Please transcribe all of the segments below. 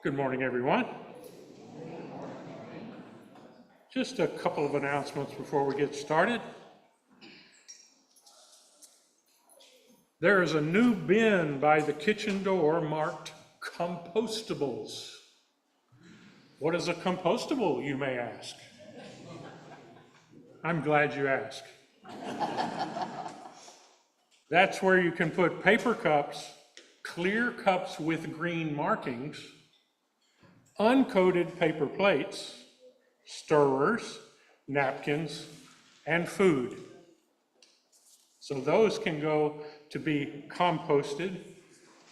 Good morning, everyone. Just a couple of announcements before we get started. There is a new bin by the kitchen door marked compostables. What is a compostable, you may ask? I'm glad you asked. That's where you can put paper cups, clear cups with green markings, uncoated paper plates, stirrers, napkins, and food. So those can go to be composted.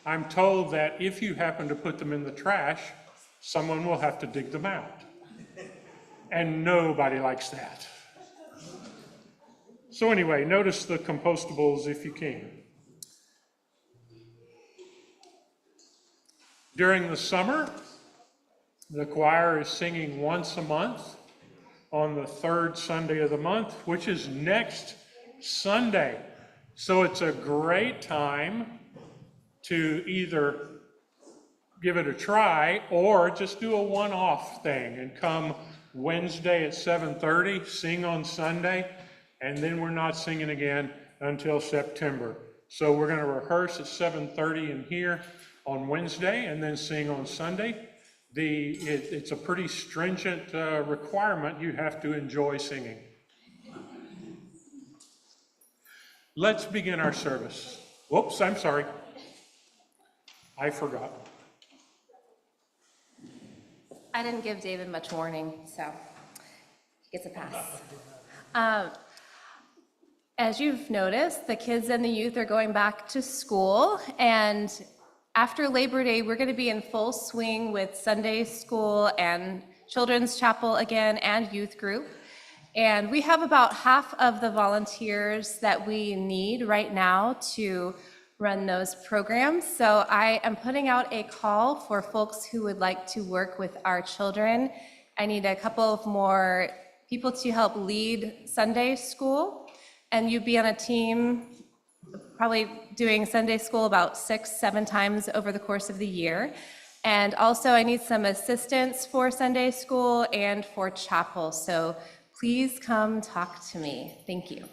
I'm told that if you happen to put them in the trash, someone will have to dig them out. And nobody likes that. So anyway, notice the compostables if you can. During the summer, the choir is singing once a month on the third Sunday of the month, which is next Sunday. So it's a great time to either give it a try or just do a one-off thing and come Wednesday at 7:30, sing on Sunday, and then we're not singing again until September. So we're going to rehearse at 7:30 in here on Wednesday and then sing on Sunday. It's a pretty stringent requirement. You have to enjoy singing. Let's begin our service. Whoops, I'm sorry. I forgot. I didn't give David much warning, so he gets a pass. As you've noticed, the kids and the youth are going back to school, and after Labor Day, we're going to be in full swing with Sunday school and children's chapel again and youth group. And we have about half of the volunteers that we need right now to run those programs. So I am putting out a call for folks who would like to work with our children. I need a couple of more people to help lead Sunday school. And you'd be on a team probably doing Sunday school about 6-7 times over the course of the year. And also I need some assistants for Sunday school and for chapel. So please come talk to me. Thank you.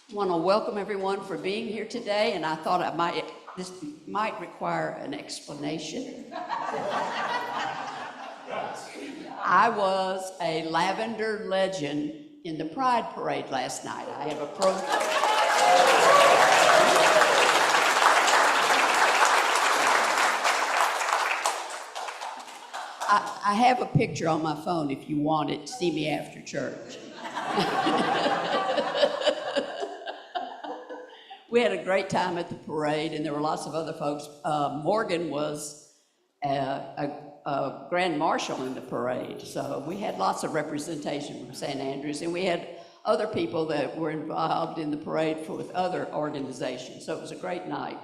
I want to welcome everyone for being here today, and I thought this might require an explanation. I was a lavender legend in the Pride Parade last night. I have a I have a picture on my phone if you want it. See me after church. We had a great time at the parade, and there were lots of other folks. Morgan was a grand marshal in the parade, so we had lots of representation from St. Andrews, and we had other people that were involved in the parade with other organizations, so it was a great night.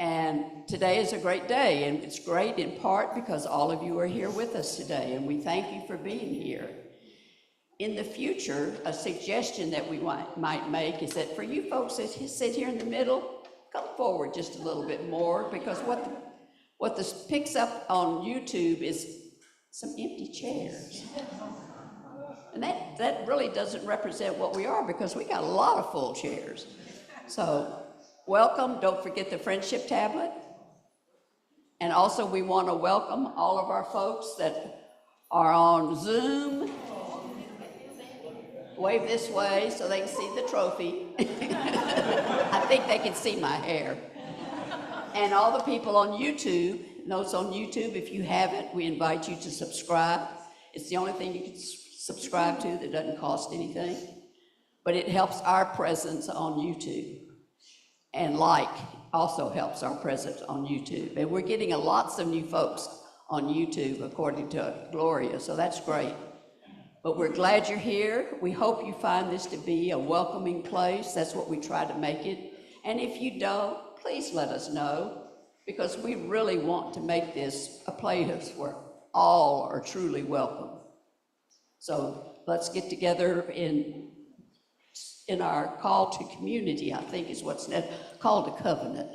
And today is a great day, and it's great in part because all of you are here with us today, and we thank you for being here. In the future, a suggestion that we might make is that for you folks that sit here in the middle, come forward just a little bit more, because what this picks up on YouTube is some empty chairs. And that that really doesn't represent what we are because we got a lot of full chairs. So welcome, don't forget the friendship tablet. And also we want to welcome all of our folks that are on Zoom. Wave this way so they can see the trophy. I think they can see my hair. And all the people on YouTube, those on YouTube, if you haven't, we invite you to subscribe. It's the only thing you can subscribe to that doesn't cost anything. But it helps our presence on YouTube. And also helps our presence on YouTube. And we're getting lots of new folks on YouTube, according to Gloria, so that's great. But we're glad you're here. We hope you find this to be a welcoming place. That's what we try to make it. And if you don't, please let us know, because we really want to make this a place where all are truly welcome. So let's get together in our call to community, I think is what's called a covenant.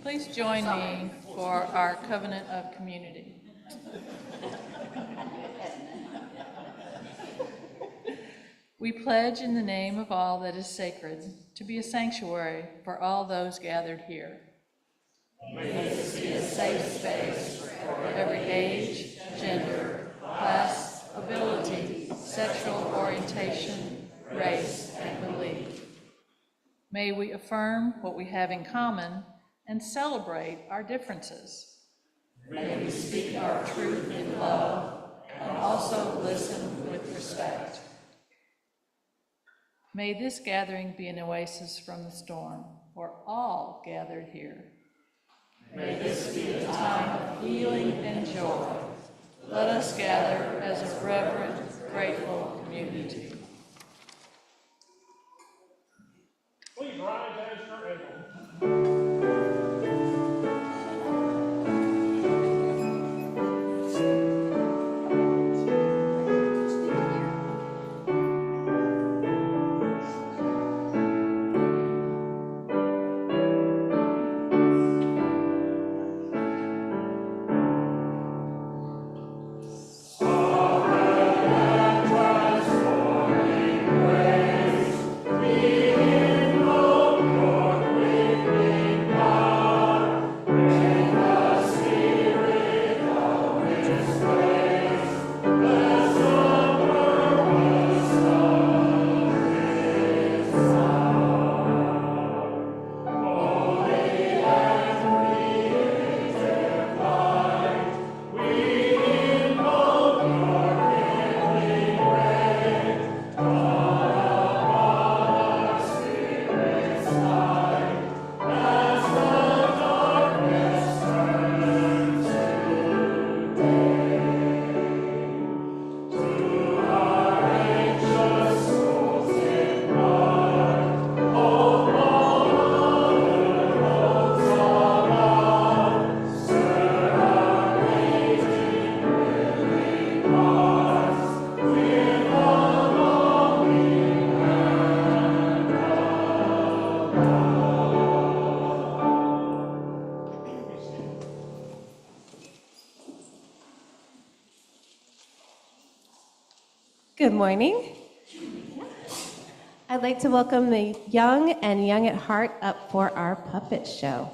Please join me for our covenant of community. We pledge in the name of all that is sacred to be a sanctuary for all those gathered here. May this be a safe space for every age, gender, class, ability, sexual orientation, race, and belief. May we affirm what we have in common and celebrate our differences. May we speak our truth in love and also listen with respect. May this gathering be an oasis from the storm for all gathered here. May this be a time of healing and joy. Let us gather as a reverent, grateful community. Please rise as you're able. Good morning. I'd like to welcome the young and young at heart up for our puppet show.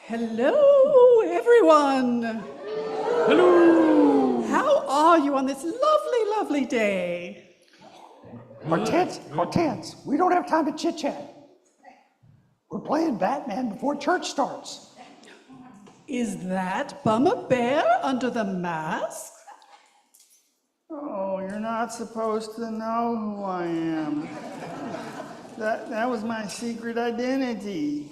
Hello, everyone. Hello! How are you on this lovely, lovely day? Hortense, we don't have time to chit-chat. We're playing Batman before church starts. Is that Bummer Bear under the mask? Oh, you're not supposed to know who I am. That was my secret identity.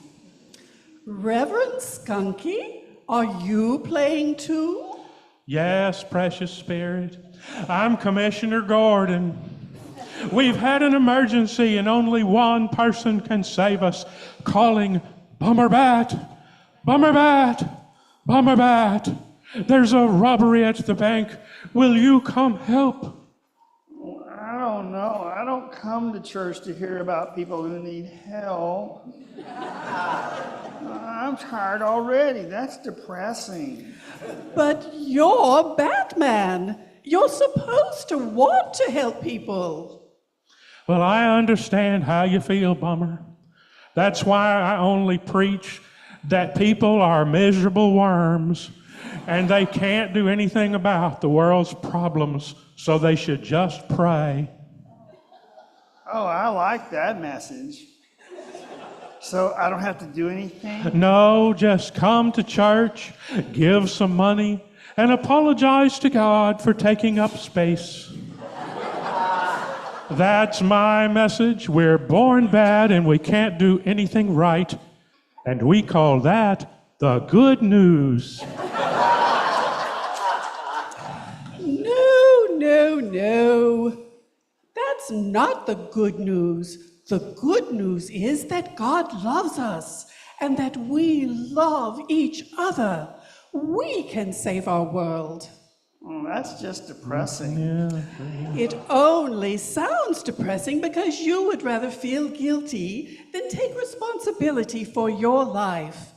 Reverend Skunky, are you playing too? Yes, precious spirit. I'm Commissioner Gordon. We've had an emergency and only one person can save us. Calling Bummer Bat, Bummer Bat, Bummer Bat. There's a robbery at the bank. Will you come help? I don't know. I don't come to church to hear about people who need help. I'm tired already. That's depressing. But you're Batman. You're supposed to want to help people. Well, I understand how you feel, Bummer. That's why I only preach that people are miserable worms and they can't do anything about the world's problems, so they should just pray. Oh, I like that message. So I don't have to do anything? No, just come to church, give some money, and apologize to God for taking up space. That's my message. We're born bad and we can't do anything right. And we call that the good news. No. That's not the good news. The good news is that God loves us and that we love each other. We can save our world. Oh, that's just depressing. It only sounds depressing because you would rather feel guilty than take responsibility for your life.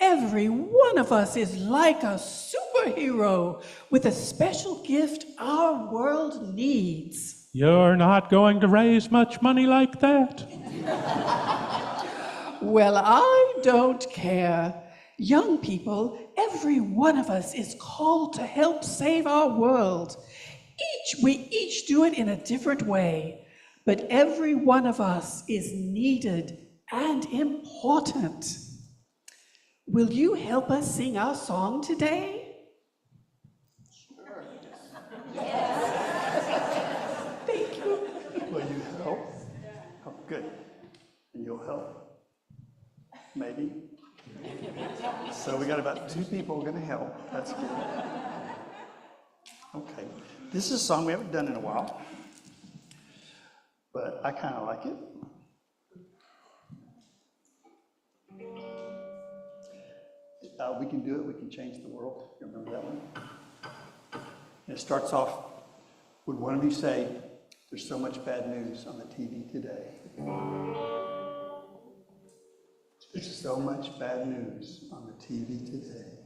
Every one of us is like a superhero with a special gift our world needs. You're not going to raise much money like that. Well, I don't care. Young people, every one of us is called to help save our world. We each do it in a different way, but every one of us is needed and important. Will you help us sing our song today? Sure. Thank you. Will you help? Oh, good. And you'll help? Maybe? So we got about 2 people going to help. That's good. Okay. This is a song we haven't done in a while, but I kind of like it. We can do it. We can change the world. You remember that one? And it starts off, would one of you say, there's so much bad news on the TV today? There's so much bad news on the TV today.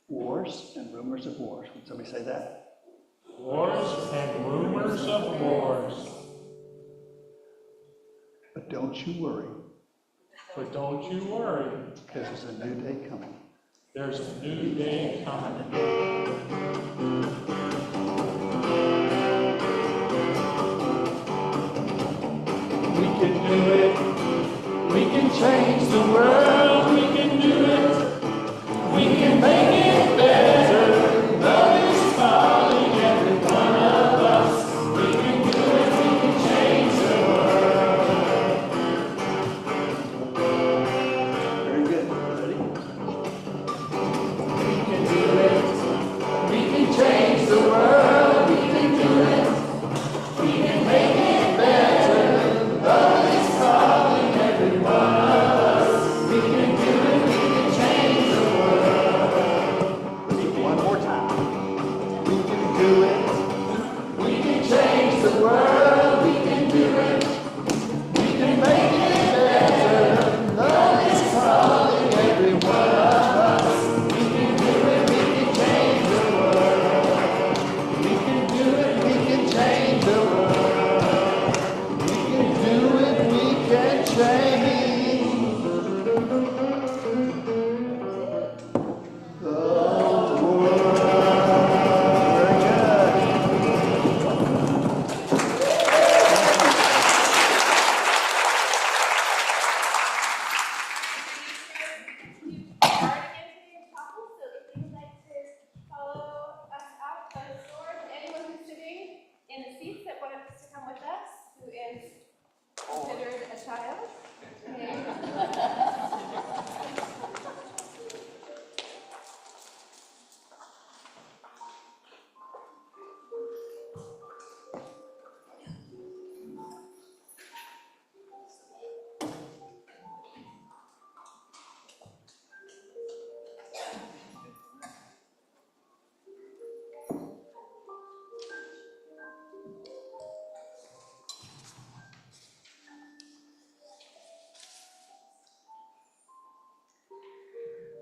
Wars and rumors of wars. Would somebody say that? Wars and rumors of wars. But don't you worry, But don't you worry, because there's a new day coming. there's a new day coming. We can do it. We can change the world. We can do it. We can make it better. Love is calling every one of us. We can do it. We can change the world. Very good. Ready? We can do it. We can change the world. We can do it. We can make it better. Love is calling every one of us. We can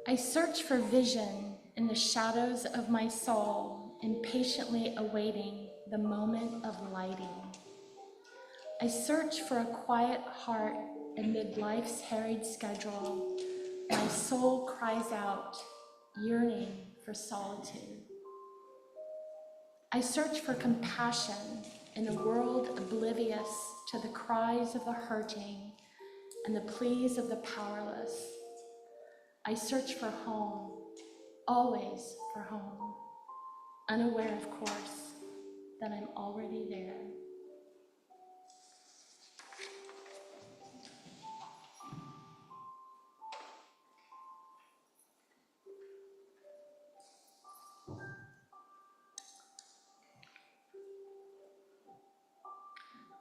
I search for vision in the shadows of my soul, impatiently awaiting the moment of lighting. I search for a quiet heart amid life's harried schedule. My soul cries out, yearning for solitude. I search for compassion in a world oblivious to the cries of the hurting and the pleas of the powerless. I search for home, always for home, unaware, of course, that I'm already there.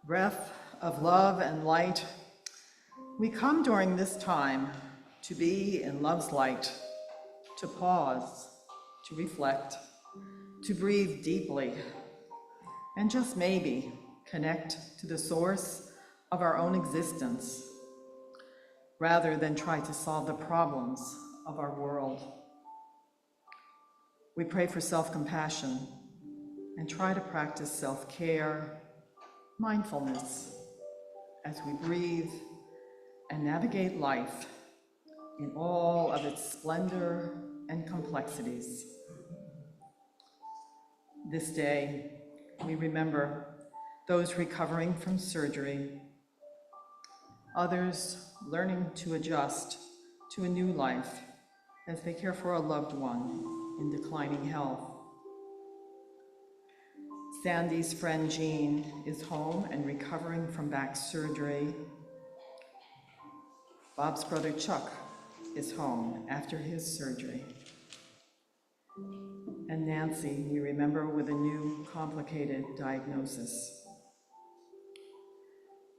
Breath of love and light, we come during this time to be in love's light, to pause, to reflect, to breathe deeply, and just maybe connect to the source of our own existence, rather than try to solve the problems of our world. We pray for self-compassion and try to practice self-care, mindfulness, as we breathe and navigate life in all of its splendor and complexities. This day, we remember those recovering from surgery, others learning to adjust to a new life as they care for a loved one in declining health. Sandy's friend Jean is home and recovering from back surgery. Bob's brother Chuck is home after his surgery. And Nancy, we remember, with a new complicated diagnosis.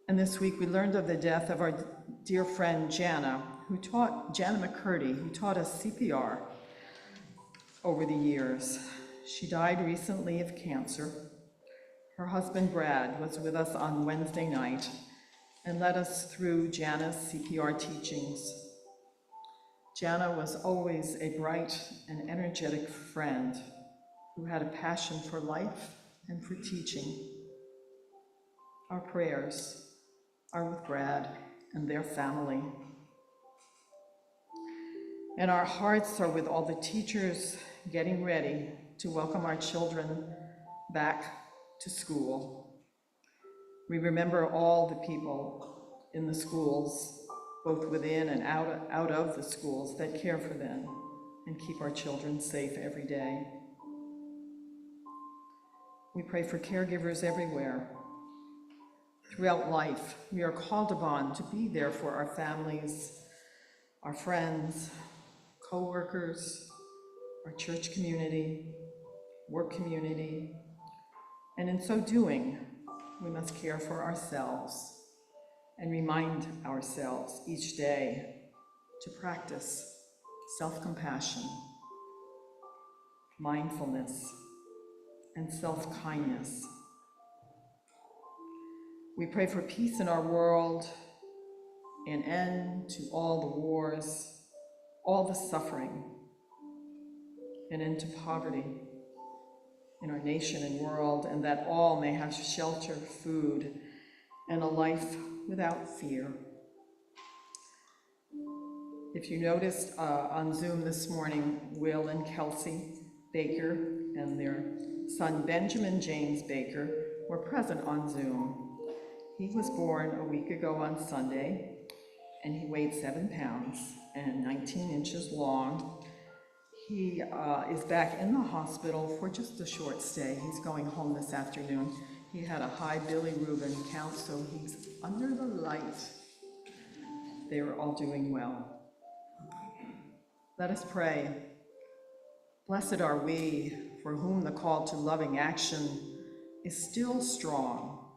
And this week we learned of the death of our dear friend Jana McCurdy, who taught us CPR over the years. She died recently of cancer. Her husband Brad was with us on Wednesday night and led us through Jana's CPR teachings. Jana was always a bright and energetic friend who had a passion for life and for teaching. Our prayers are with Brad and their family. And our hearts are with all the teachers getting ready to welcome our children back to school. We remember all the people in the schools, both within and out of the schools, that care for them and keep our children safe every day. We pray for caregivers everywhere. Throughout life, we are called upon to be there for our families, our friends, co-workers, our church community, work community, and in so doing, we must care for ourselves and remind ourselves each day to practice self-compassion, mindfulness, and self-kindness. We pray for peace in our world, an end to all the wars, all the suffering, an end to poverty in our nation and world, and that all may have shelter, food, and a life without fear. If you noticed on Zoom this morning, Will and Kelsey Baker and their son Benjamin James Baker were present on Zoom. He was born a week ago on Sunday, and he weighed 7 pounds and 19 inches long. He is back in the hospital for just a short stay. He's going home this afternoon. He had a high bilirubin count, so he's under the light. They are all doing well. Let us pray. Blessed are we, for whom the call to loving action is still strong,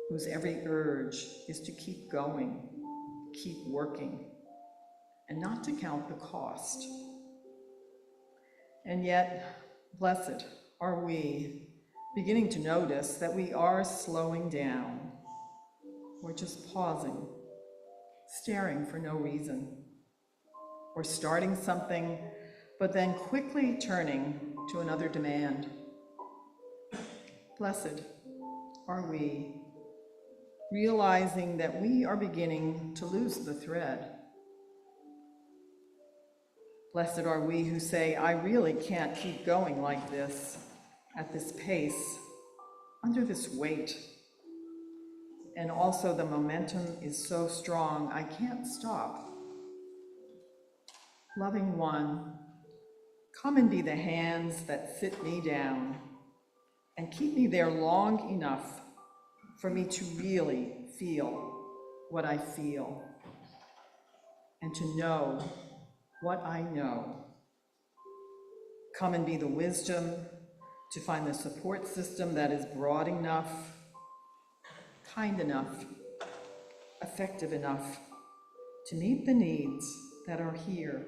whose every urge is to keep going, keep working, and not to count the cost. And yet, blessed are we, beginning to notice that we are slowing down. We're just pausing, staring for no reason, or starting something, but then quickly turning to another demand. Blessed are we, realizing that we are beginning to lose the thread. Blessed are we who say, I really can't keep going like this, at this pace, under this weight. And also the momentum is so strong, I can't stop. Loving one, come and be the hands that sit me down and keep me there long enough for me to really feel what I feel and to know what I know. Come and be the wisdom to find the support system that is broad enough, kind enough, effective enough to meet the needs that are here,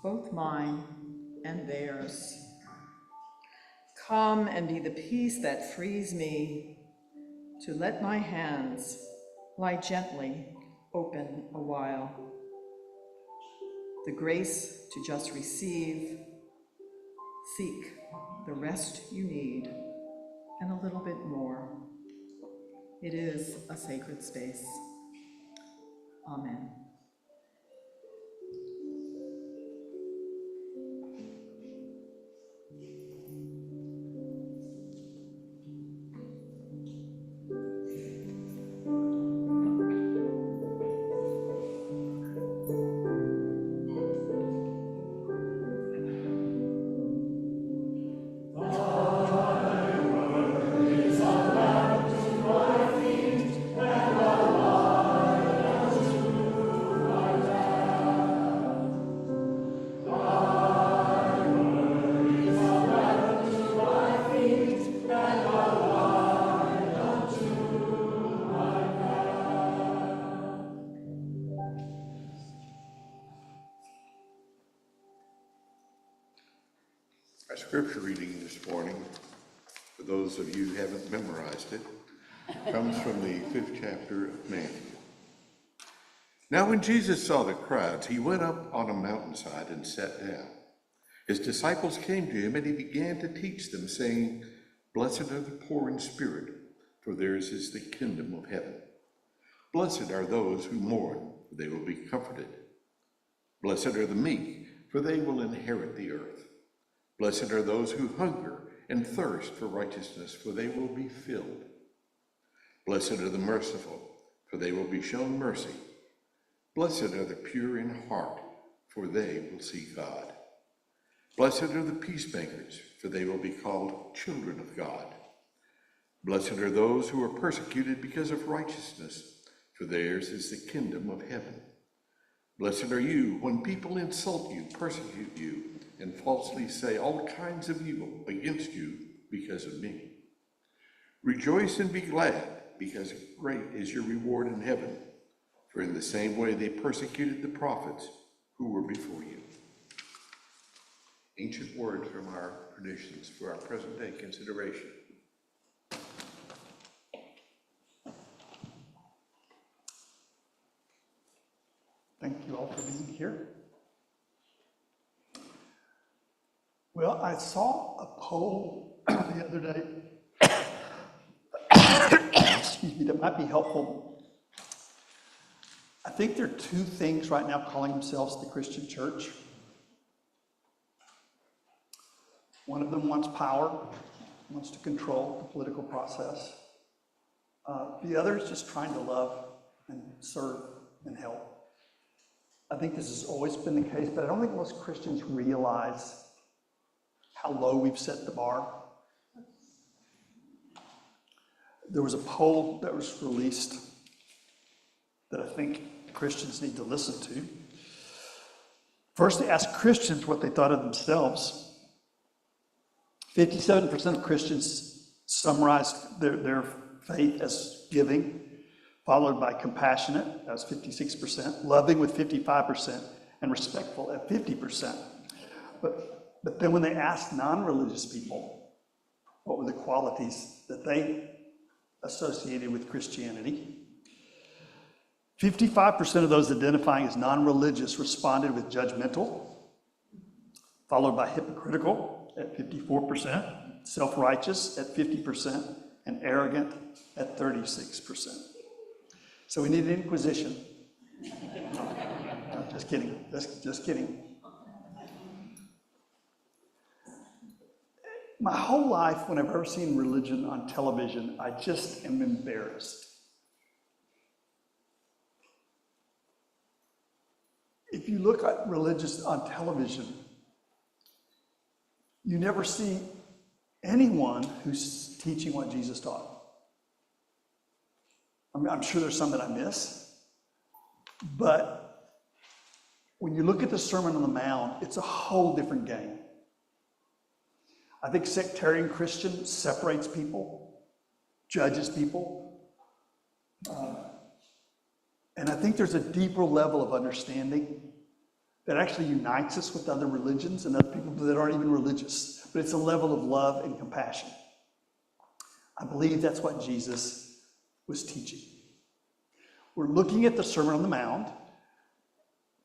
both mine and theirs. Come and be the peace that frees me to let my hands lie gently open a while. The grace to just receive, seek the rest you need, and a little bit more. It is a sacred space. Amen. Our scripture reading this morning, for those of you who haven't memorized it, comes from the 5th chapter of Matthew. Now when Jesus saw the crowds, he went up on a mountainside and sat down. His disciples came to him, and he began to teach them, saying, Blessed are the poor in spirit, for theirs is the kingdom of heaven. Blessed are those who mourn, for they will be comforted. Blessed are the meek, for they will inherit the earth. Blessed are those who hunger and thirst for righteousness, for they will be filled. Blessed are the merciful, for they will be shown mercy. Blessed are the pure in heart, for they will see God. Blessed are the peacemakers, for they will be called children of God. Blessed are those who are persecuted because of righteousness, for theirs is the kingdom of heaven. Blessed are you when people insult you, persecute you, and falsely say all kinds of evil against you because of me. Rejoice and be glad, because great is your reward in heaven, for in the same way they persecuted the prophets who were before you. Ancient words from our traditions for our present day consideration. Thank you all for being here. Well, I saw a poll the other day, excuse me, that might be helpful. I think there are two things right now calling themselves the Christian church. One of them wants power, wants to control the political process. The other is just trying to love and serve and help. I think this has always been the case, but I don't think most Christians realize how low we've set the bar. There was a poll that was released that I think Christians need to listen to. First, they asked Christians what they thought of themselves. 57% of Christians summarized their faith as giving, followed by compassionate, that was 56%, loving with 55%, and respectful at 50%. But then when they asked non-religious people what were the qualities that they associated with Christianity, 55% of those identifying as non-religious responded with judgmental, followed by hypocritical at 54%, self-righteous at 50%, and arrogant at 36%. So we need an inquisition. No, just kidding, just kidding. My whole life, when I've ever seen religion on television, I just am embarrassed. If you look at religious on television, you never see anyone who's teaching what Jesus taught. I mean, I'm sure there's some that I miss, but when you look at the Sermon on the Mount, it's a whole different game. I think sectarian Christian separates people, judges people, and I think there's a deeper level of understanding that actually unites us with other religions and other people that aren't even religious, but it's a level of love and compassion. I believe that's what Jesus was teaching. We're looking at the Sermon on the Mount,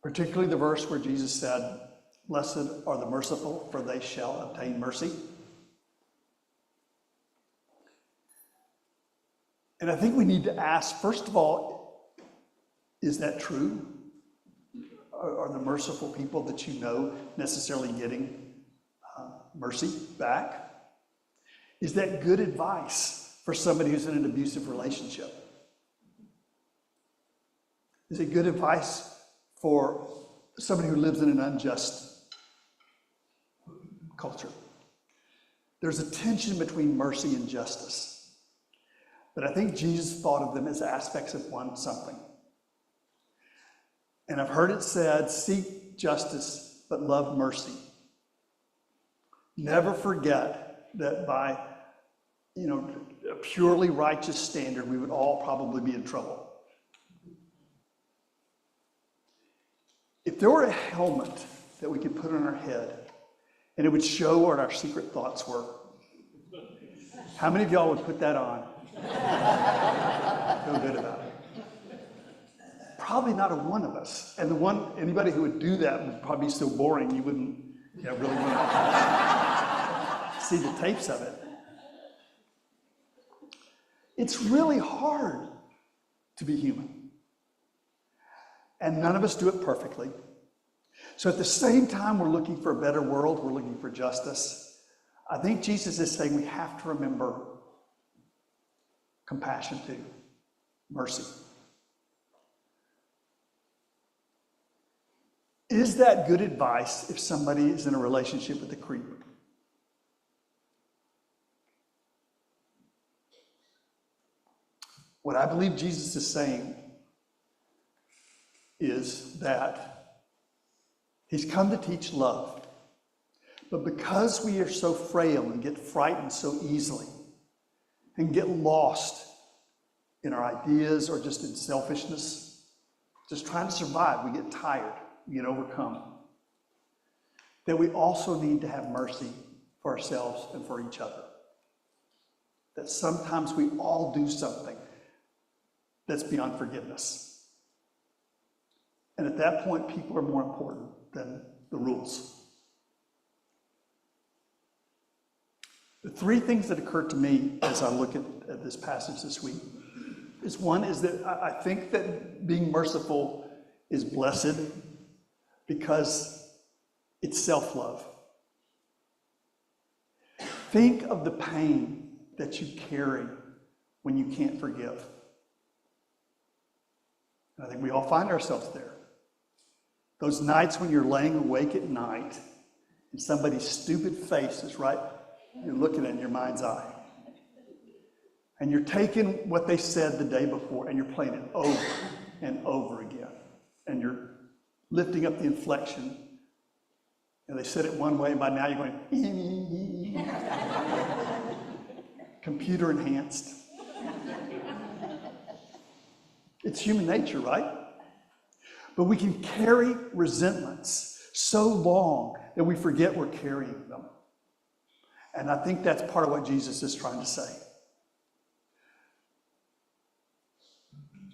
particularly the verse where Jesus said, "Blessed are the merciful, for they shall obtain mercy." And I think we need to ask, first of all, is that true? Are the merciful people that you know necessarily getting mercy back? Is that good advice for somebody who's in an abusive relationship? Is it good advice for somebody who lives in an unjust culture? There's a tension between mercy and justice, but I think Jesus thought of them as aspects of one something. And I've heard it said, seek justice, but love mercy. Never forget that by, a purely righteous standard, we would all probably be in trouble. If there were a helmet that we could put on our head and it would show what our secret thoughts were, how many of y'all would put that on? Feel good about it. Probably not a one of us. And anybody who would do that would probably be so boring you wouldn't really want to see the tapes of it. It's really hard to be human. And none of us do it perfectly. So at the same time we're looking for a better world, we're looking for justice, I think Jesus is saying we have to remember compassion too, mercy. Is that good advice if somebody is in a relationship with a creep? What I believe Jesus is saying is that he's come to teach love. But because we are so frail and get frightened so easily and get lost in our ideas or just in selfishness, just trying to survive, we get tired. We get overcome. That we also need to have mercy for ourselves and for each other. That sometimes we all do something that's beyond forgiveness. And at that point, people are more important than the rules. The three things that occurred to me as I look at this passage this week is one is that I think that being merciful is blessed because it's self-love. Think of the pain that you carry when you can't forgive. And I think we all find ourselves there. Those nights when you're laying awake at night and somebody's stupid face is right, you're looking at it in your mind's eye. And you're taking what they said the day before and you're playing it over and over again. And you're lifting up the inflection. And they said it one way, and by now you're going, computer enhanced. It's human nature, right? But we can carry resentments so long that we forget we're carrying them. And I think that's part of what Jesus is trying to say.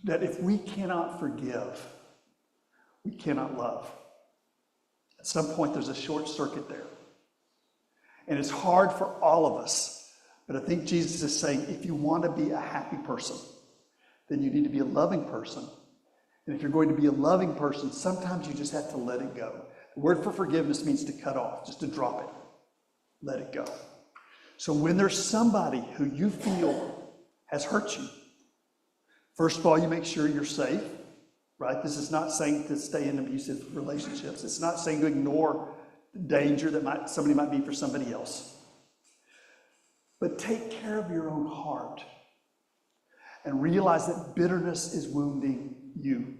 that if we cannot forgive, we cannot love. At some point, there's a short circuit there. And it's hard for all of us. But I think Jesus is saying, if you want to be a happy person, then you need to be a loving person. And if you're going to be a loving person, sometimes you just have to let it go. The word for forgiveness means to cut off, just to drop it. Let it go. So when there's somebody who you feel has hurt you, first of all, you make sure you're safe, right? This is not saying to stay in abusive relationships. It's not saying to ignore the danger that somebody might be for somebody else. But take care of your own heart and realize that bitterness is wounding you.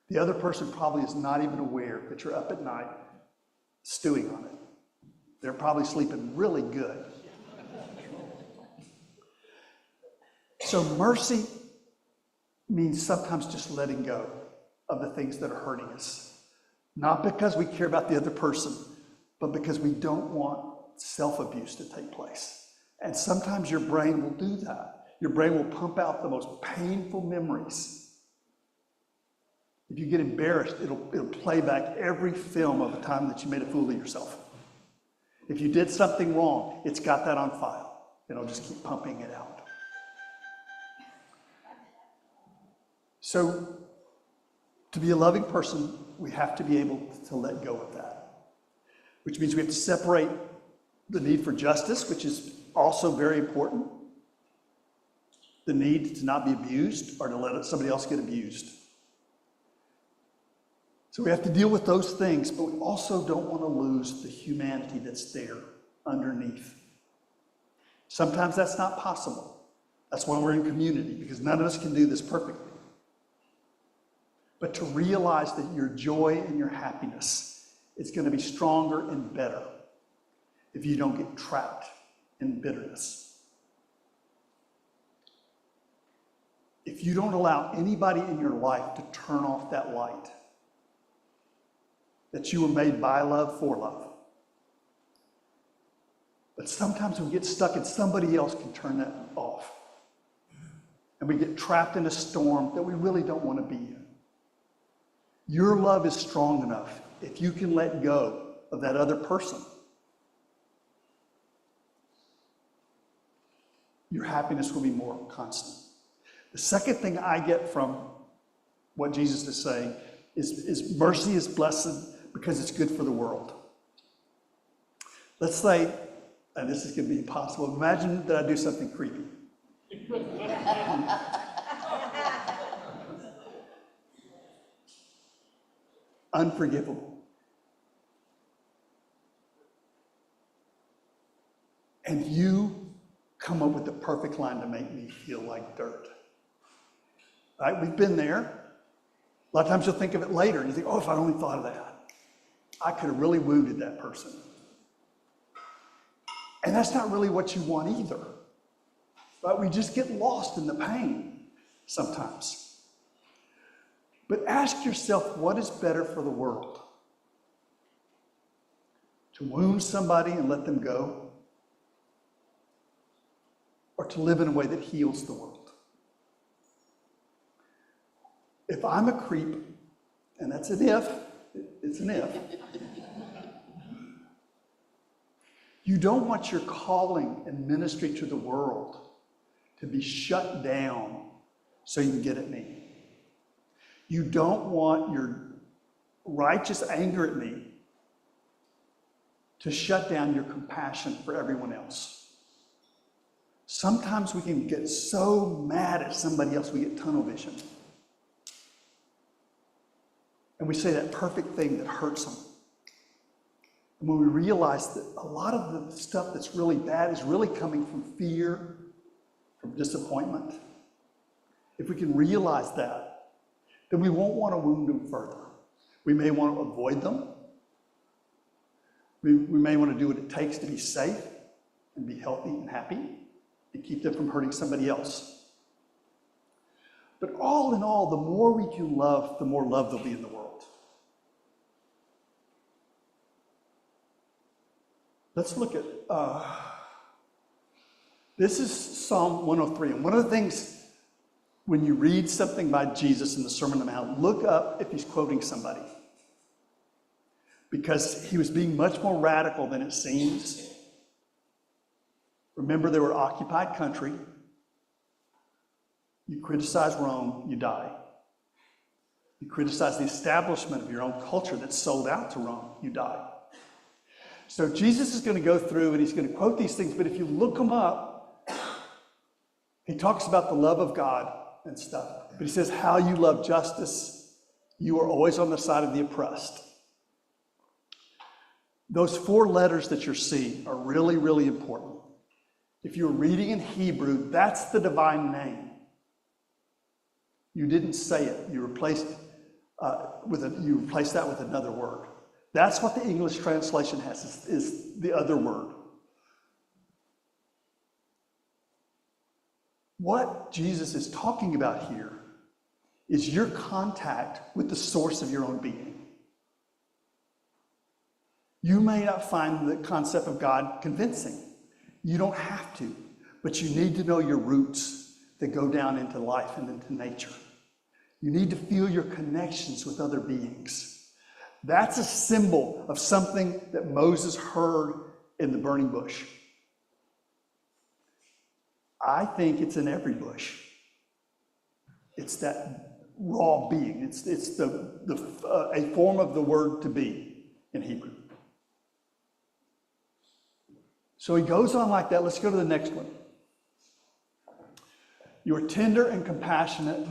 The other person probably is not even aware that you're up at night stewing on it. They're probably sleeping really good. So mercy means sometimes just letting go of the things that are hurting us. Not because we care about the other person, but because we don't want self-abuse to take place. And sometimes your brain will do that. Your brain will pump out the most painful memories. If you get embarrassed, it'll play back every film of the time that you made a fool of yourself. If you did something wrong, it's got that on file. It'll just keep pumping it out. So, to be a loving person, we have to be able to let go of that. Which means we have to separate the need for justice, which is also very important. The need to not be abused or to let somebody else get abused. So we have to deal with those things, but we also don't want to lose the humanity that's there underneath. Sometimes that's not possible. That's why we're in community, because none of us can do this perfectly. But to realize that your joy and your happiness is going to be stronger and better if you don't get trapped in bitterness. If you don't allow anybody in your life to turn off that light, that you were made by love for love. But sometimes we get stuck and somebody else can turn that off. And we get trapped in a storm that we really don't want to be in. Your love is strong enough if you can let go of that other person. Your happiness will be more constant. The second thing I get from what Jesus is saying is mercy is blessed because it's good for the world. Let's say, and this is going to be impossible, imagine that I do something creepy. Unforgivable. And you come up with the perfect line to make me feel like dirt. Right? We've been there. A lot of times you'll think of it later and you think, oh, if I only thought of that. I could have really wounded that person. And that's not really what you want either. Right? We just get lost in the pain sometimes. But ask yourself, what is better for the world? To wound somebody and let them go? Or to live in a way that heals the world? If I'm a creep, and that's an if, it's an if, you don't want your calling and ministry to the world to be shut down so you can get at me. You don't want your righteous anger at me to shut down your compassion for everyone else. Sometimes we can get so mad at somebody else, we get tunnel vision. And we say that perfect thing that hurts them. And when we realize that a lot of the stuff that's really bad is really coming from fear, from disappointment, if we can realize that, then we won't want to wound them further. We may want to avoid them. We may want to do what it takes to be safe and be healthy and happy and keep them from hurting somebody else. But all in all, the more we can love, the more love there'll be in the world. Let's look at, this is Psalm 103. And one of the things when you read something by Jesus in the Sermon on the Mount, look up if he's quoting somebody. Because he was being much more radical than it seems. Remember, they were occupied country. You criticize Rome, you die. You criticize the establishment of your own culture that's sold out to Rome, you die. So Jesus is going to go through and he's going to quote these things, but if you look them up, he talks about the love of God and stuff. But he says, how you love justice, you are always on the side of the oppressed. Those 4 letters that you're seeing are really, really important. If you're reading in Hebrew, that's the divine name. You didn't say it. You replaced that with another word. That's what the English translation has, is the other word. What Jesus is talking about here is your contact with the source of your own being. You may not find the concept of God convincing. You don't have to, but you need to know your roots that go down into life and into nature. You need to feel your connections with other beings. That's a symbol of something that Moses heard in the burning bush. I think it's in every bush. It's that raw being. It's a form of the word to be in Hebrew. So he goes on like that. Let's go to the next one. You are tender and compassionate,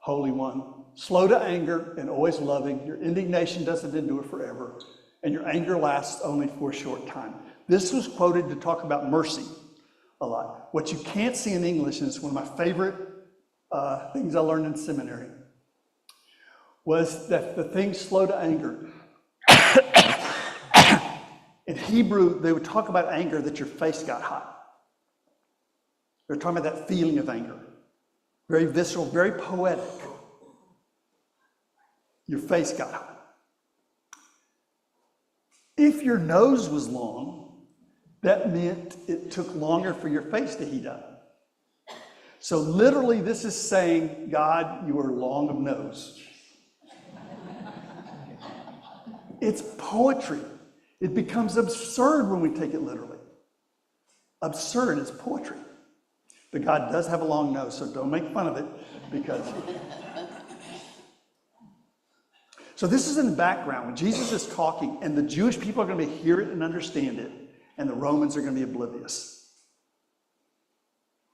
Holy One, slow to anger and always loving. Your indignation doesn't endure forever, and your anger lasts only for a short time. This was quoted to talk about mercy a lot. What you can't see in English, and it's one of my favorite things I learned in seminary, was that the thing slow to anger. In Hebrew, they would talk about anger that your face got hot. They're talking about that feeling of anger. Very visceral, very poetic. Your face got hot. If your nose was long, that meant it took longer for your face to heat up. So literally, this is saying, God, you are long of nose. It's poetry. It becomes absurd when we take it literally. Absurd is poetry. But God does have a long nose, so don't make fun of it, because... So this is in the background when Jesus is talking, and the Jewish people are going to hear it and understand it, and the Romans are going to be oblivious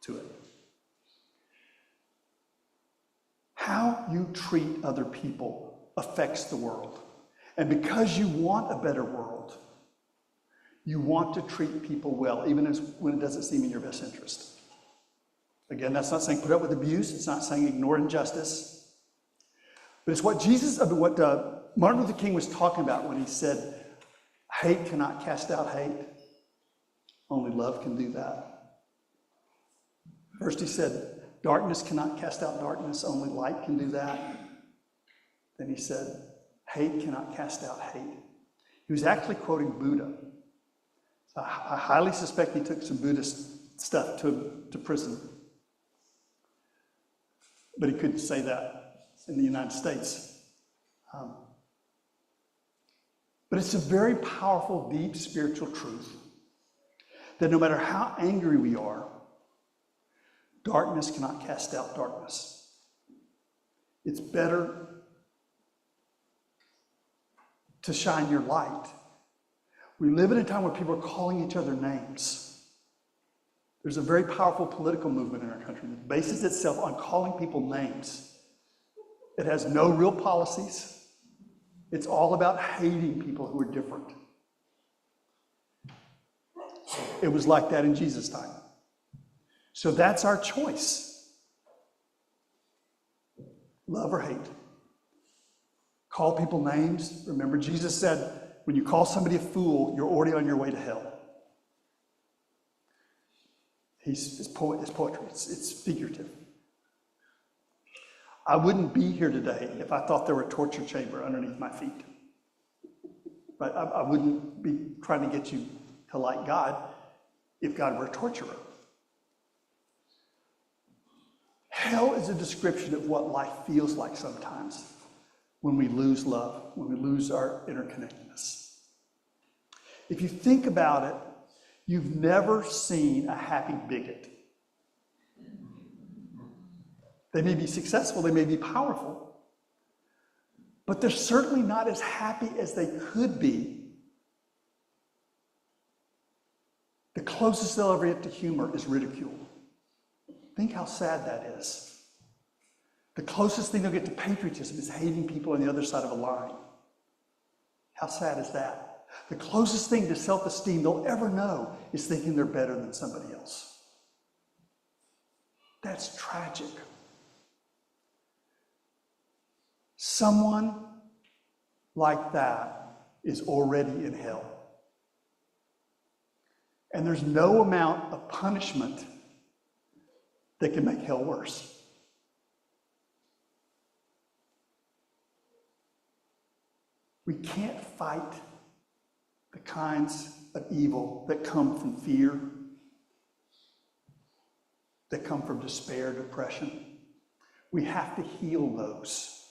to it. How you treat other people affects the world. And because you want a better world, you want to treat people well, even when it doesn't seem in your best interest. Again, that's not saying put up with abuse. It's not saying ignore injustice. But it's what Martin Luther King was talking about when he said, hate cannot cast out hate. Only love can do that. First he said, darkness cannot cast out darkness. Only light can do that. Then he said, hate cannot cast out hate. He was actually quoting Buddha. I highly suspect he took some Buddhist stuff to prison. But he couldn't say that in the United States. But it's a very powerful, deep spiritual truth that no matter how angry we are, darkness cannot cast out darkness. It's better to shine your light. We live in a time where people are calling each other names. There's a very powerful political movement in our country that bases itself on calling people names. It has no real policies. It's all about hating people who are different. It was like that in Jesus' time. So that's our choice. Love or hate. Call people names. Remember, Jesus said, when you call somebody a fool, you're already on your way to hell. It's poetry. It's figurative. I wouldn't be here today if I thought there were a torture chamber underneath my feet. But I wouldn't be trying to get you to like God if God were a torturer. Hell is a description of what life feels like sometimes when we lose love, when we lose our interconnectedness. If you think about it, you've never seen a happy bigot. They may be successful, they may be powerful, but they're certainly not as happy as they could be. The closest they'll ever get to humor is ridicule. Think how sad that is. The closest thing they'll get to patriotism is hating people on the other side of a line. How sad is that? The closest thing to self-esteem they'll ever know is thinking they're better than somebody else. That's tragic. Someone like that is already in hell. And there's no amount of punishment that can make hell worse. We can't fight the kinds of evil that come from fear, that come from despair, depression. We have to heal those.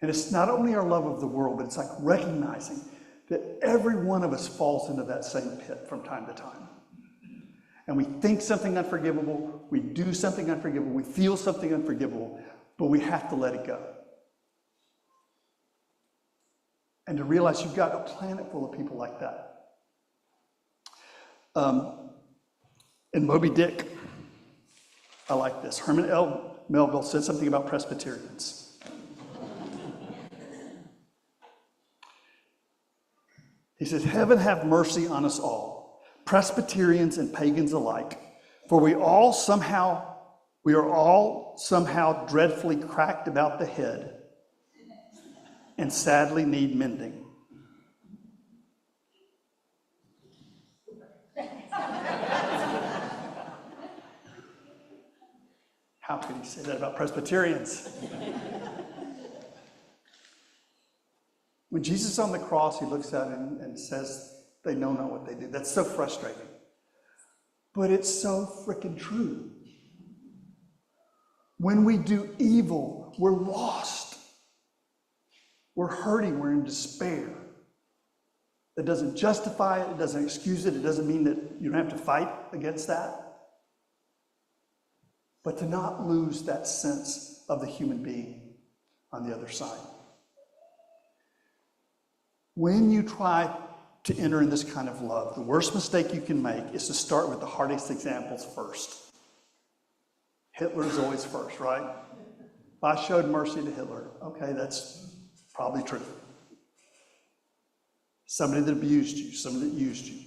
And it's not only our love of the world, but it's like recognizing that every one of us falls into that same pit from time to time. And we think something unforgivable, we do something unforgivable, we feel something unforgivable, but we have to let it go. And to realize you've got a planet full of people like that. In Moby Dick, I like this. Herman L. Melville said something about Presbyterians. He says, "Heaven have mercy on us all, Presbyterians and pagans alike, for we are all somehow dreadfully cracked about the head and sadly need mending." How could he say that about Presbyterians? When Jesus is on the cross, he looks at him and says, "They know not what they do." That's so frustrating. But it's so freaking true. When we do evil, we're lost. We're hurting, we're in despair. That doesn't justify it, it doesn't excuse it, it doesn't mean that you don't have to fight against that. But to not lose that sense of the human being on the other side. When you try to enter in this kind of love, the worst mistake you can make is to start with the hardest examples first. Hitler is always first, right? If I showed mercy to Hitler, okay, that's probably true. Somebody that abused you, somebody that used you.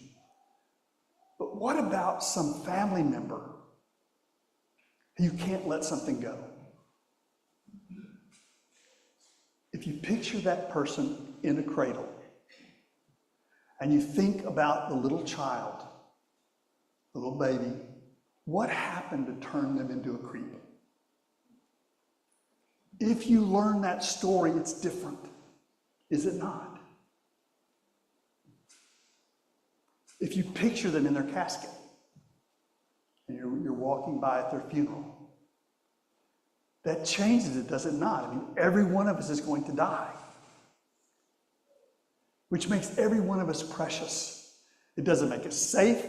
But what about some family member who you can't let something go? If you picture that person in a cradle and you think about the little child, the little baby, what happened to turn them into a creep? If you learn that story, it's different, is it not? If you picture them in their casket and you're walking by at their funeral, that changes it, does it not? I mean, every one of us is going to die, which makes every one of us precious. It doesn't make us safe.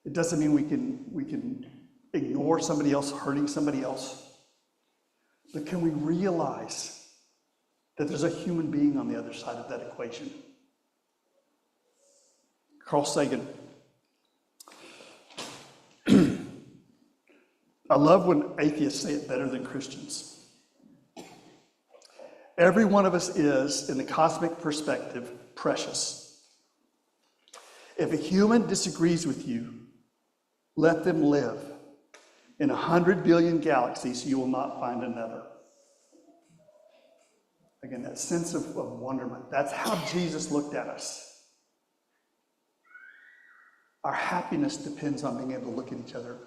It doesn't mean we can ignore somebody else hurting somebody else. But can we realize that there's a human being on the other side of that equation? Carl Sagan. I love when atheists say it better than Christians. Every one of us is, in the cosmic perspective, precious. If a human disagrees with you, let them live. In 100 billion galaxies, you will not find another. Again, that sense of wonderment. That's how Jesus looked at us. Our happiness depends on being able to look at each other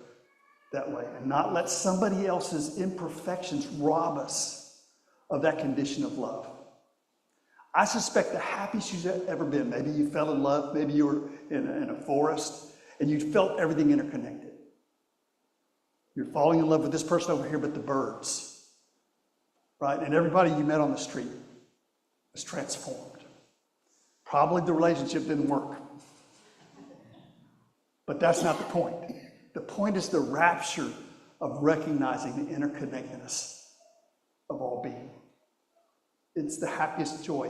that way and not let somebody else's imperfections rob us of that condition of love. I suspect the happiest you've ever been, maybe you fell in love, maybe you were in a forest and you felt everything interconnected. You're falling in love with this person over here, but the birds, right? And everybody you met on the street was transformed. Probably the relationship didn't work. But that's not the point. The point is the rapture of recognizing the interconnectedness of all being. It's the happiest joy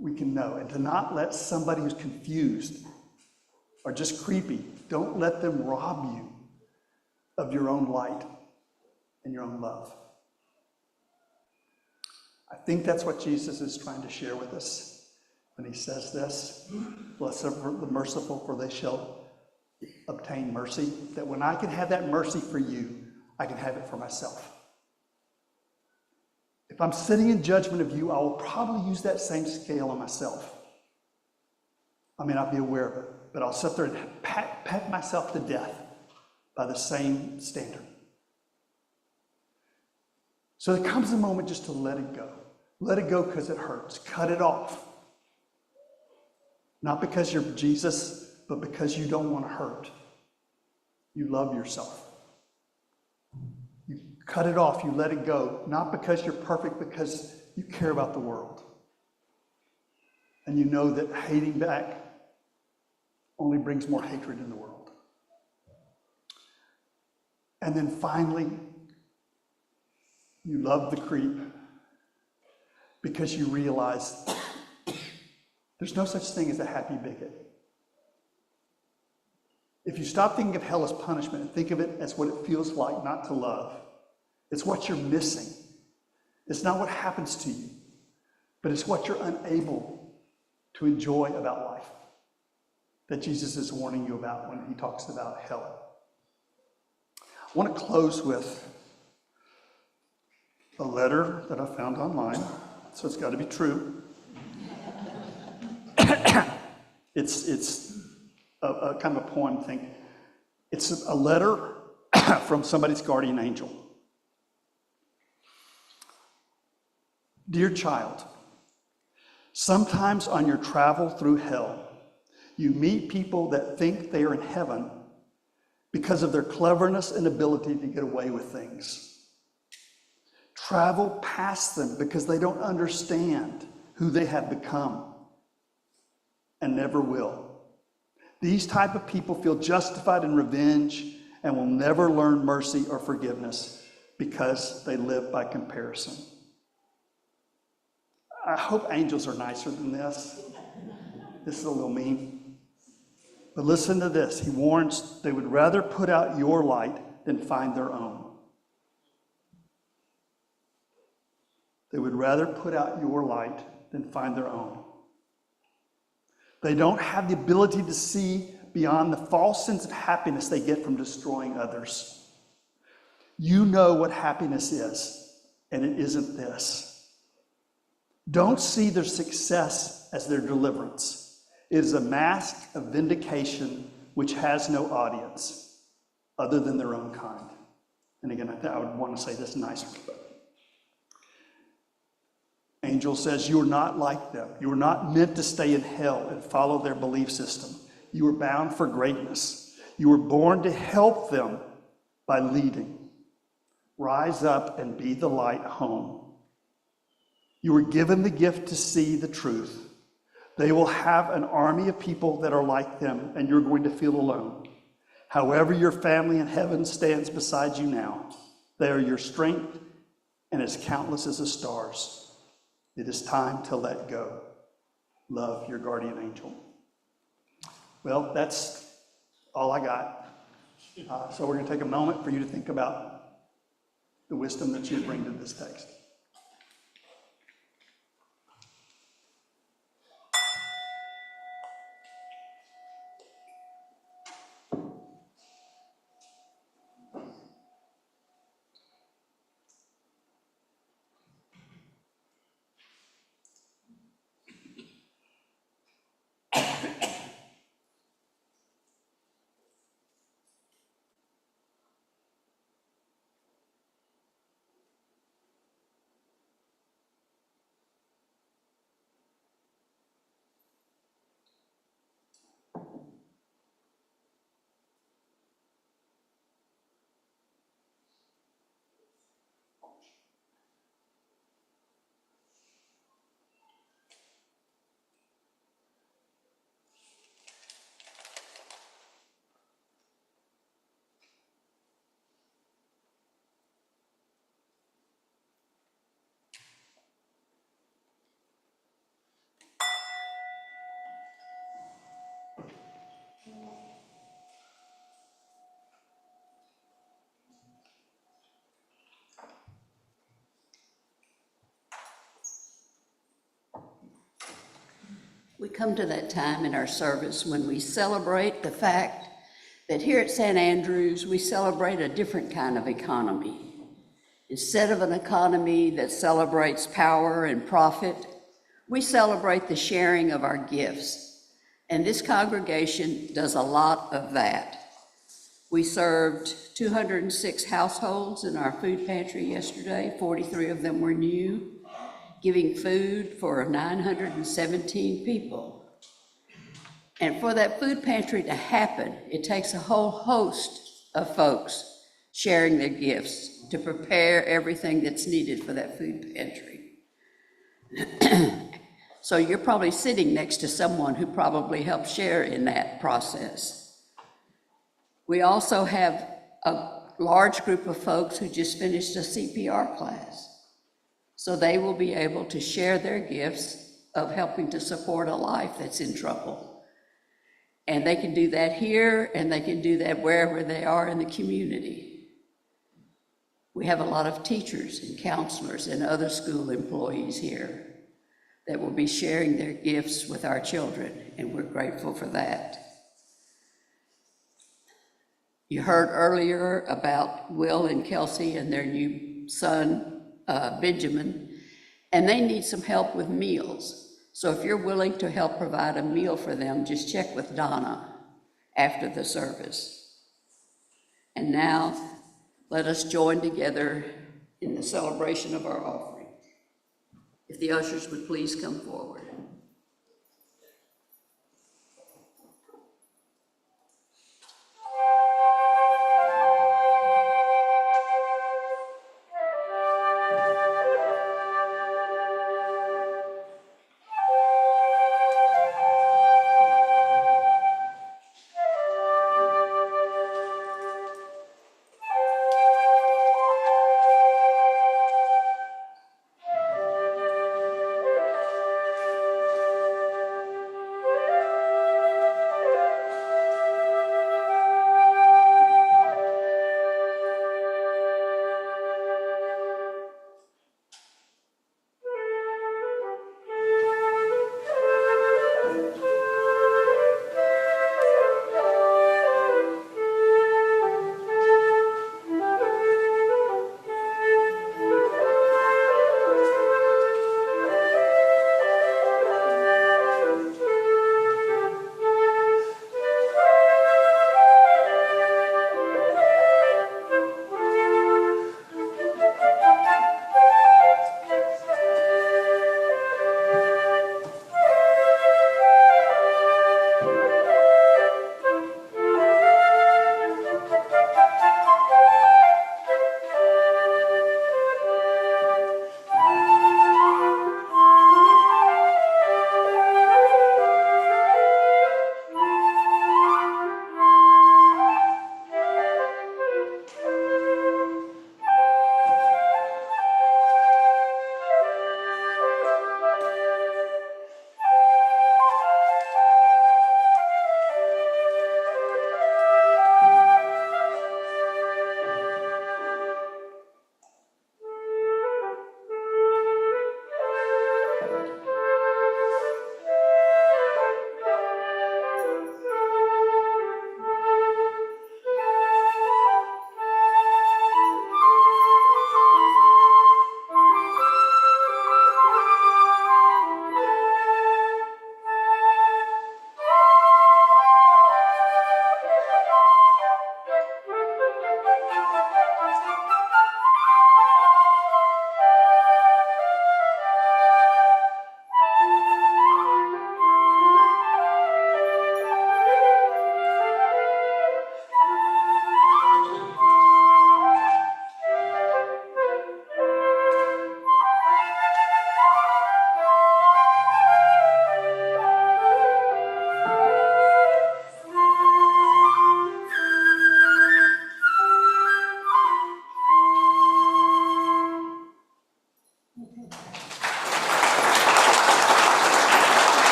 we can know. And to not let somebody who's confused or just creepy, don't let them rob you of your own light and your own love. I think that's what Jesus is trying to share with us when he says this. Blessed are the merciful, for they shall obtain mercy. That when I can have that mercy for you, I can have it for myself. If I'm sitting in judgment of you, I will probably use that same scale on myself. I may not be aware of it, but I'll sit there and pat myself to death by the same standard. So there comes a moment just to let it go. Let it go because it hurts. Cut it off. Not because you're Jesus, but because you don't want to hurt. You love yourself. You cut it off, you let it go, not because you're perfect, because you care about the world. And you know that hating back only brings more hatred in the world. And then finally, you love the creep because you realize there's no such thing as a happy bigot. If you stop thinking of hell as punishment and think of it as what it feels like not to love, it's what you're missing. It's not what happens to you, but it's what you're unable to enjoy about life that Jesus is warning you about when he talks about hell. I want to close with a letter that I found online, so it's got to be true. It's a kind of a poem thing. It's a letter from somebody's guardian angel. Dear child, sometimes on your travel through hell, you meet people that think they are in heaven because of their cleverness and ability to get away with things. Travel past them because they don't understand who they have become and never will. These type of people feel justified in revenge and will never learn mercy or forgiveness because they live by comparison. I hope angels are nicer than this. This is a little mean. But listen to this. He warns they would rather put out your light than find their own. They would rather put out your light than find their own. They don't have the ability to see beyond the false sense of happiness they get from destroying others. You know what happiness is, and it isn't this. Don't see their success as their deliverance. It is a mask of vindication which has no audience other than their own kind. And again, I would want to say this nicer, but Angel says, you are not like them. You are not meant to stay in hell and follow their belief system. You are bound for greatness. You were born to help them by leading. Rise up and be the light home. You were given the gift to see the truth. They will have an army of people that are like them, and you're going to feel alone. However, your family in heaven stands beside you now. They are your strength and as countless as the stars. It is time to let go. Love, your guardian angel. Well, that's all I got. So we're going to take a moment for you to think about the wisdom that you bring to this text. come to that time in our service when we celebrate the fact that here at St. Andrews, we celebrate a different kind of economy. Instead of an economy that celebrates power and profit, we celebrate the sharing of our gifts. And this congregation does a lot of that. We served 206 households in our food pantry yesterday. 43 of them were new, giving food for 917 people. And for that food pantry to happen, it takes a whole host of folks sharing their gifts to prepare everything that's needed for that food pantry. So you're probably sitting next to someone who probably helped share in that process. We also have a large group of folks who just finished a CPR class. So they will be able to share their gifts of helping to support a life that's in trouble. And they can do that here, and they can do that wherever they are in the community. We have a lot of teachers and counselors and other school employees here that will be sharing their gifts with our children, and we're grateful for that. You heard earlier about Will and Kelsey and their new son, Benjamin, and they need some help with meals. So if you're willing to help provide a meal for them, just check with Donna after the service. And now, let us join together in the celebration of our offering. If the ushers would please come forward.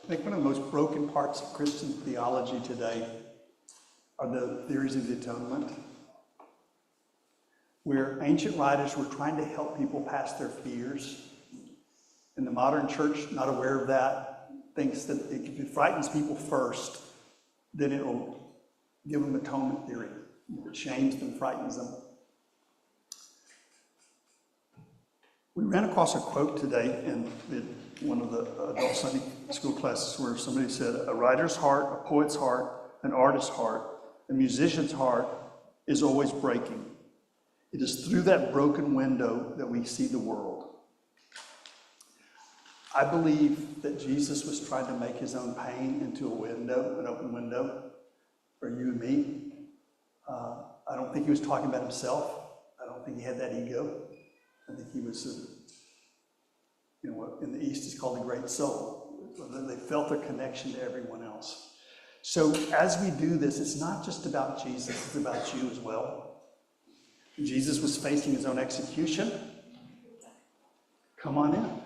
I think one of the most broken parts of Christian theology today are the theories of the atonement, where ancient writers were trying to help people past their fears. And the modern church, not aware of that, thinks that if it frightens people first, then it will give them atonement theory. If it shames them, frightens them. We ran across a quote today in one of the adult Sunday school classes where somebody said, a writer's heart, a poet's heart, an artist's heart, a musician's heart is always breaking. It is through that broken window that we see the world. I believe that Jesus was trying to make his own pain into a window, an open window for you and me. I don't think he was talking about himself. I don't think he had that ego. I think he was, what in the East is called a great soul. They felt their connection to everyone else. So as we do this, it's not just about Jesus, it's about you as well. Jesus was facing his own execution. Come on in.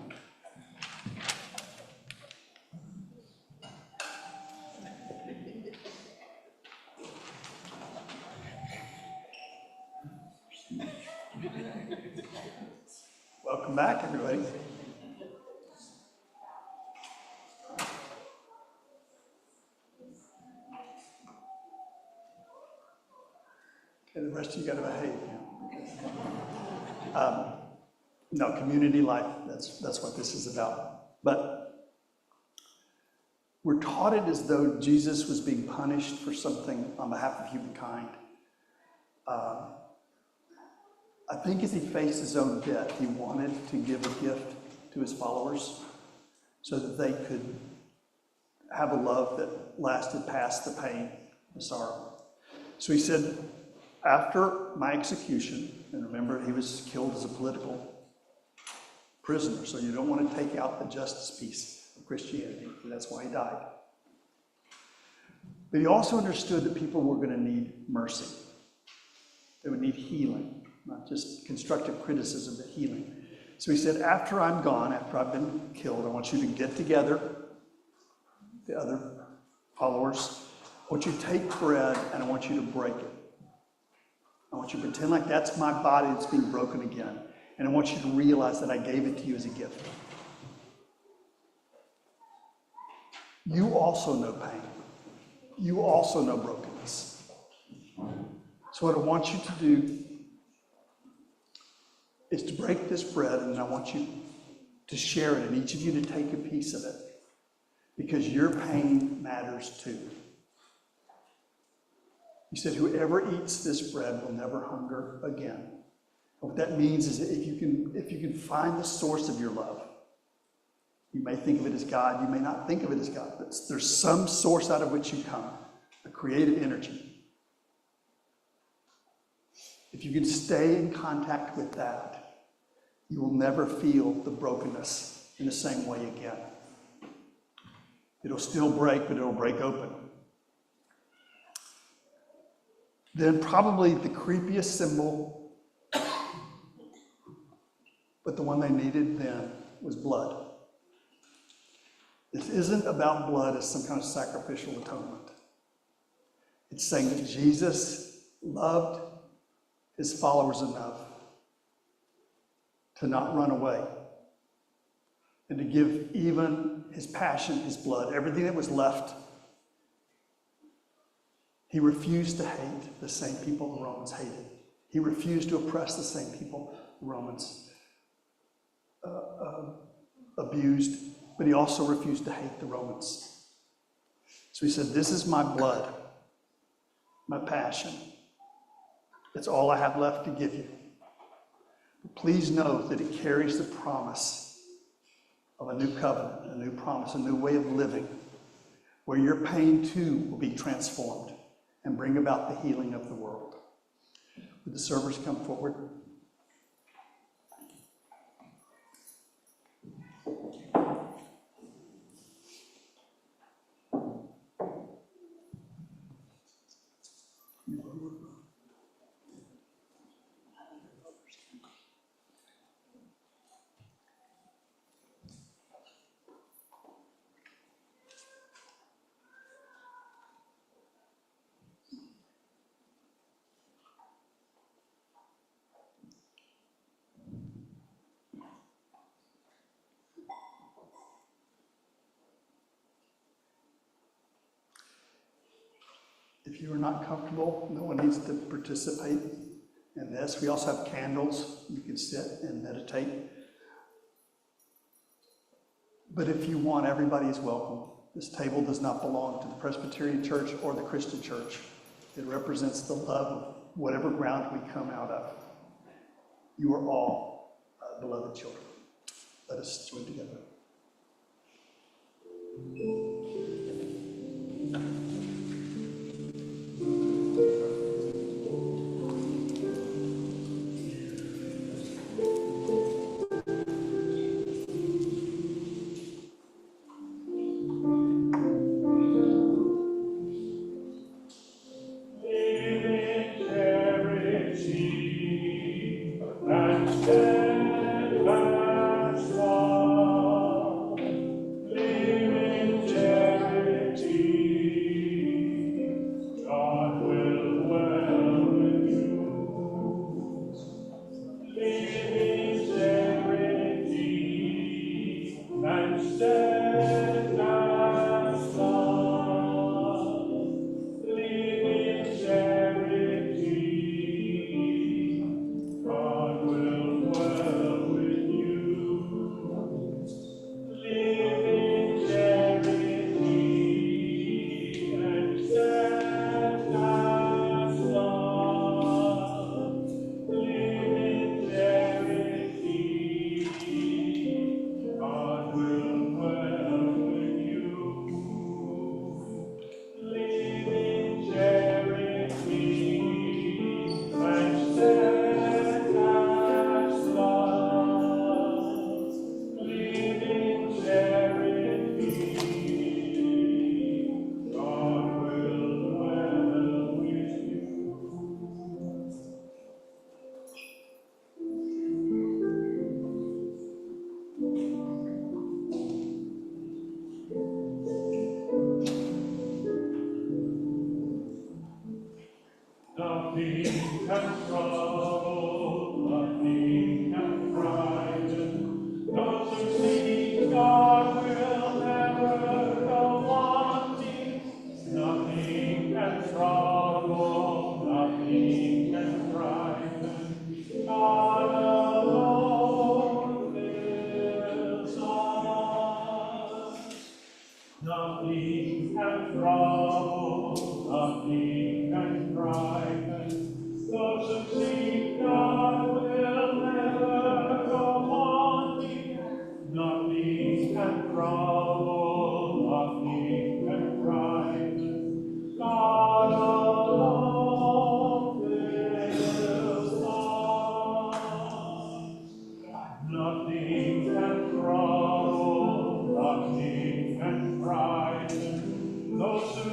Welcome back, everybody. Okay, the rest of you got to behave. No, community life, that's what this is about. But we're taught it as though Jesus was being punished for something on behalf of humankind. I think as he faced his own death, he wanted to give a gift to his followers so that they could have a love that lasted past the pain, the sorrow. So he said, after my execution, and remember, he was killed as a political prisoner, so you don't want to take out the justice piece of Christianity, and that's why he died. But he also understood that people were going to need mercy. They would need healing. Not just constructive criticism, but healing. So he said, after I'm gone, after I've been killed, I want you to get together, the other followers. I want you to take bread and I want you to break it. I want you to pretend like that's my body that's being broken again. And I want you to realize that I gave it to you as a gift. You also know pain. You also know brokenness. So what I want you to do is to break this bread, and I want you to share it, and each of you to take a piece of it, because your pain matters too. He said, whoever eats this bread will never hunger again. And what that means is that if you can find the source of your love, you may think of it as God, you may not think of it as God, but there's some source out of which you come, a creative energy. If you can stay in contact with that, you will never feel the brokenness in the same way again. It'll still break, but it'll break open. Then probably the creepiest symbol, but the one they needed then, was blood. This isn't about blood as some kind of sacrificial atonement. It's saying that Jesus loved his followers enough to not run away and to give even his passion, his blood, everything that was left. He refused to hate the same people the Romans hated. He refused to oppress the same people the Romans abused, but he also refused to hate the Romans. So he said, this is my blood, my passion. It's all I have left to give you. But please know that it carries the promise of a new covenant, a new promise, a new way of living, where your pain too will be transformed and bring about the healing of the world. Would the servers come forward? If you are not comfortable, no one needs to participate in this. We also have candles. You can sit and meditate. But if you want, everybody is welcome. This table does not belong to the Presbyterian Church or the Christian Church. It represents the love of whatever ground we come out of. You are all beloved children. Let us join together. Nothing can trouble, nothing can frighten. Those who seek God will never go wanting. Nothing can trouble, nothing can frighten. God alone fills us. Nothing can trouble, nothing can frighten. Those who seek God will never go wanting. Nothing can trouble, nothing can frighten. God alone fills us. Nothing can trouble, nothing can frighten those who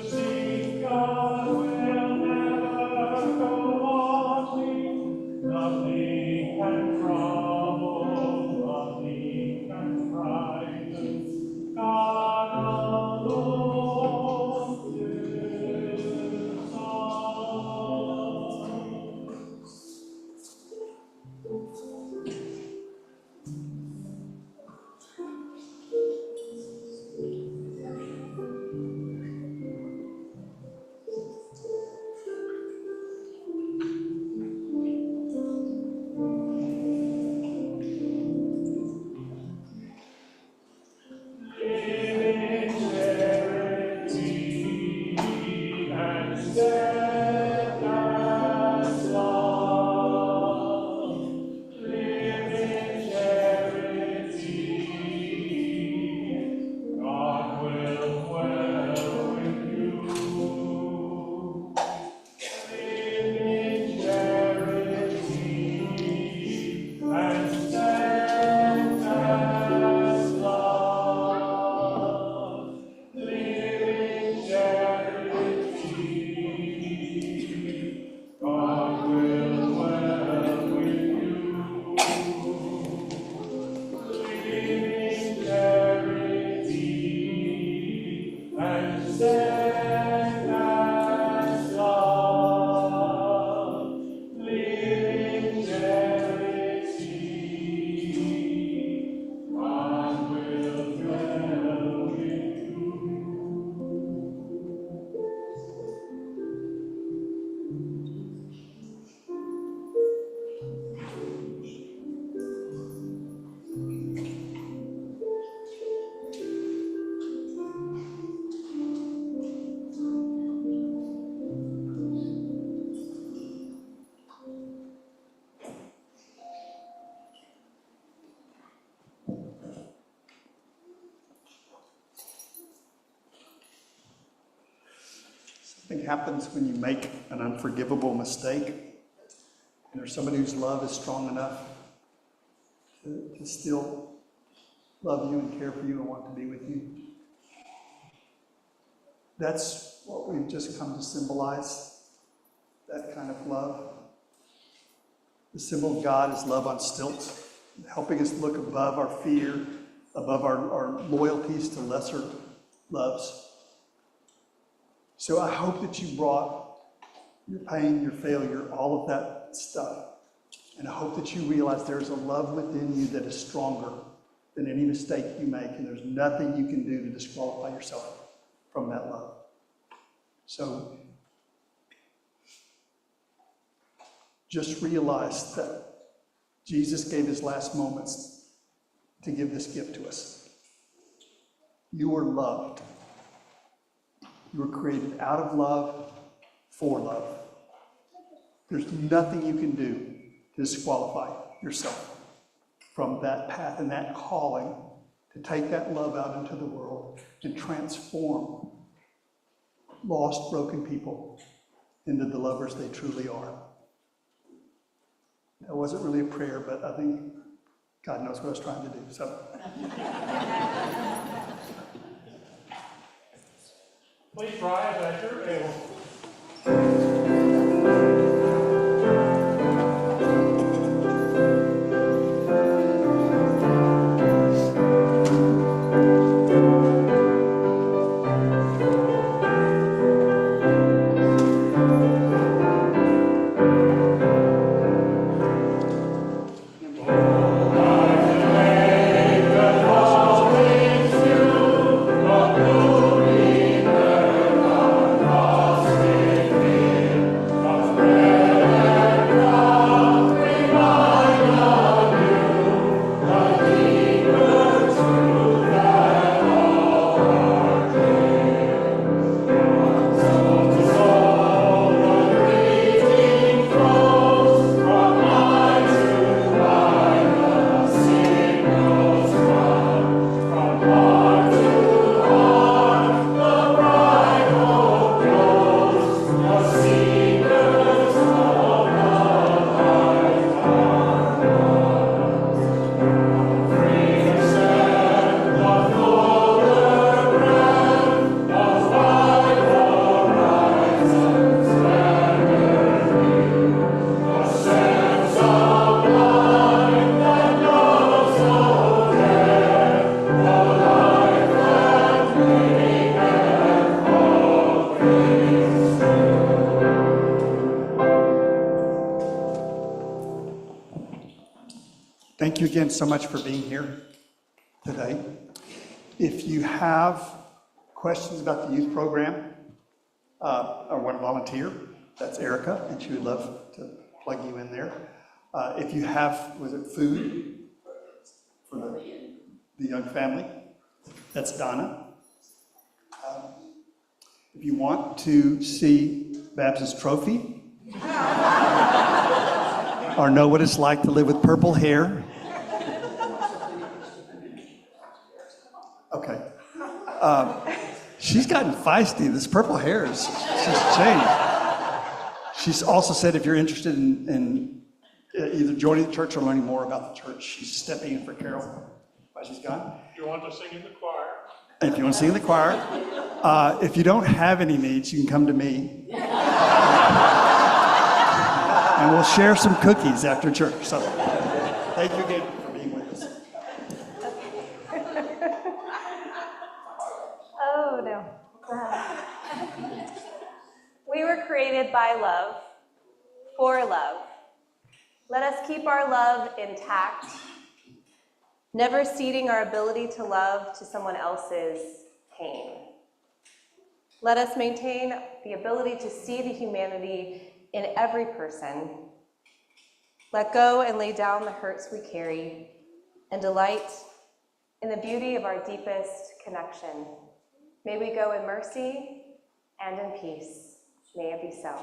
think happens when you make an unforgivable mistake, and there's somebody whose love is strong enough to still love you and care for you and want to be with you. That's what we've just come to symbolize, that kind of love. The symbol of God is love on stilts, helping us look above our fear, above our loyalties to lesser loves. So I hope that you brought your pain, your failure, all of that stuff. And I hope that you realize there's a love within you that is stronger than any mistake you make, and there's nothing you can do to disqualify yourself from that love. So just realize that Jesus gave his last moments to give this gift to us. You are loved. You were created out of love, for love. There's nothing you can do to disqualify yourself from that path and that calling to take that love out into the world and transform lost, broken people into the lovers they truly are. That wasn't really a prayer, but I think God knows what I was trying to do. So. Please rise at your able. Thank you again so much for being here today. If you have questions about the youth program or want to volunteer, that's Erica, and she would love to plug you in there. If you have, was it food for the young family, that's Donna. If you want to see Babs's trophy or know what it's like to live with purple hair, okay. She's gotten feisty. This purple hair she's changed. She's also said if you're interested in either joining the church or learning more about the church, she's stepping in for Carol while she's gone. If you want to sing in the choir. If you want to sing in the choir. If you don't have any needs, you can come to me. And we'll share some cookies after church. So thank you again for being with us. Oh, no. We were created by love, for love. Let us keep our love intact, never ceding our ability to love to someone else's pain. Let us maintain the ability to see the humanity in every person. Let go and lay down the hurts we carry and delight in the beauty of our deepest connection. May we go in mercy and in peace. May it be so.